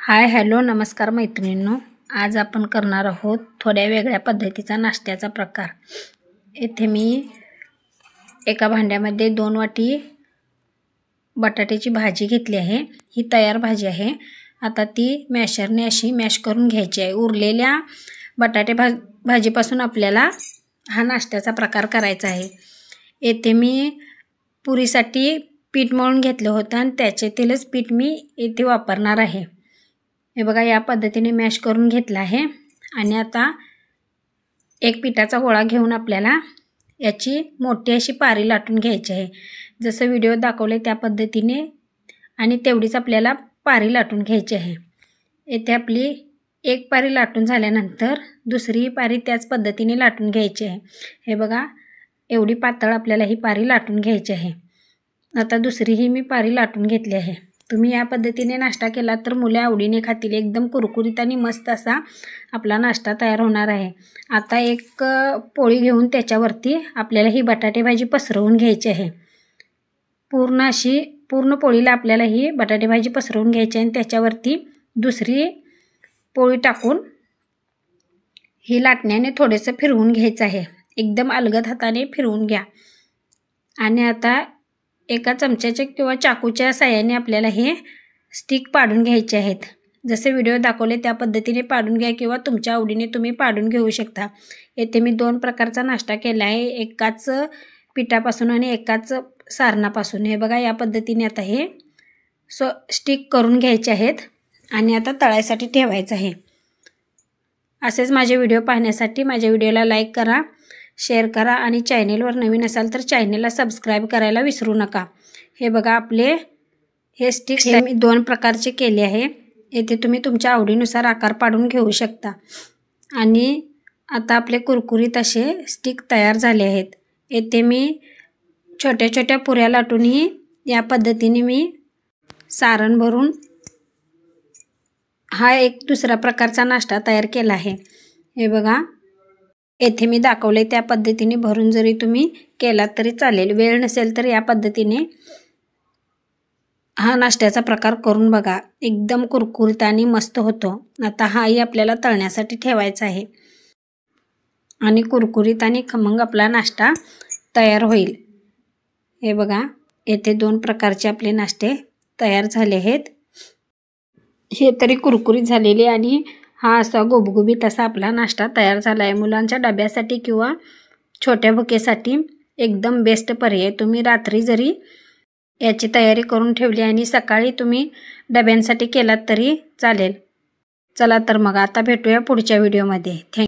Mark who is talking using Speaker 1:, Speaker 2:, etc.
Speaker 1: Hi hello नमस्कार मैत्रिणींनो, आज आपण करणार आहोत थोड्या वेगळ्या पद्धतीचा नाश्त्याचा प्रकार। इथे मी एका भांड्यामध्ये 2 वाटी बटाट्याची भाजी घेतली आहे। ही तयार भाजी आहे। आता ती मॅशरने अशी मॅश करून घ्यायची आहे। उरलेल्या बटाटे भाजीपासून आपल्याला हा नाश्त्याचा प्रकार करायचा आहे। इथे मी पुरीसाठी पीठ मळून घेतलं होतं आणि त्याच्यातीलच पीठ मी इथे वापरणार आहे। हे बघा, या पद्धतीने मॅश करून घेतला आहे। आणि आता एक पिठाचा गोळा घेऊन आपल्याला याची मोठी अशी पारी लाटून घ्यायची आहे। जसं व्हिडिओ दाखवले त्या पद्धतीने आणि तेवढीच आपल्याला पारी लाटून घ्यायची आहे। इथे आपली एक पारी लाटून झाल्यानंतर दुसरी पारी त्याच पद्धतीने लाटून घ्यायची आहे। हे बघा, एवढी पातळ आपल्याला ही पारी लाटून घ्यायची आहे। आता दुसरीही मी पारी लाटून घेतली आहे। तुम्ही या पद्धतीने नाश्ता केला तर मुले आवडीने खातील। एकदम कुरकुरीत आणि मस्त असा आपला नाश्ता तयार होणार आहे। आता एक पोळी घेऊन त्याच्यावरती आपल्याला ही बटाटे भाजी पसरवून घ्यायची आहे। पूर्ण पोळीला आपल्याला ही बटाटे भाजी पसरवून घ्यायची आहे आणि त्याच्यावरती दुसरी पोळी टाकून ही लाटण्याने थोडेसे फिरवून घ्यायचं आहे। एकदम अलगद हाताने फिरवून घ्या। आणि आता एका चमच्याच्या किंवा चाकूच्या साहाय्याने आपल्याला हे स्टिक पाडून घ्यायचे आहेत। जसे व्हिडिओ दाखवले त्या पद्धतीने पाडून घ्या किंवा तुमच्या आवडीने तुम्ही पाडून घेऊ शकता। येथे मी 2 प्रकारचा नाश्ता केला आहे, एकाच पिठापासून आणि एकाच सारणापासून। हे बघा, या पद्धतीने आता हे स्टिक करून घ्यायचे आहेत आणि आता तळायसाठी ठेवायचं आहे। असेच माझे व्हिडिओ पाहण्यासाठी माझ्या व्हिडिओला लाईक करा, शेअर करा आणि चॅनेलवर नवीन असाल तर चॅनेलला सबस्क्राईब करायला विसरू नका। हे बघा, आपले हे स्टिक्स मी 2 प्रकारचे केले आहे। येथे तुम्ही तुमच्या आवडीनुसार आकार पाडून घेऊ शकता। आणि आता आपले कुरकुरीत असे स्टिक तयार झाले आहेत। येथे मी छोट्या छोट्या पुऱ्या लाटूनही या पद्धतीने मी सारण भरून हा एक दुसरा प्रकारचा नाश्ता तयार केला आहे। हे बघा, येथे मी दाखवले त्या पद्धतीने भरून जरी तुम्ही केलात तरी चालेल। वेळ नसेल तर या पद्धतीने हा नाश्त्याचा प्रकार करून बघा, एकदम कुरकुरीत आणि मस्त होतो। आता हाही आपल्याला तळण्यासाठी ठेवायचा आहे आणि कुरकुरीत आणि खमंग आपला नाश्ता तयार होईल। हे बघा, येथे 2 प्रकारचे आपले नाश्ते तयार झाले आहेत। हे तरी कुरकुरीत झालेले आणि हा असा गुबगुबीत असा आपला नाश्ता तयार झाला आहे। मुलांच्या डब्यासाठी किंवा छोट्या भुकेसाठी एकदम बेस्ट पर्याय। तुम्ही रात्री जरी याची तयारी करून ठेवली आणि सकाळी तुम्ही डब्यांसाठी केलात तरी चालेल। चला तर मग आता भेटूया पुढच्या व्हिडिओमध्ये।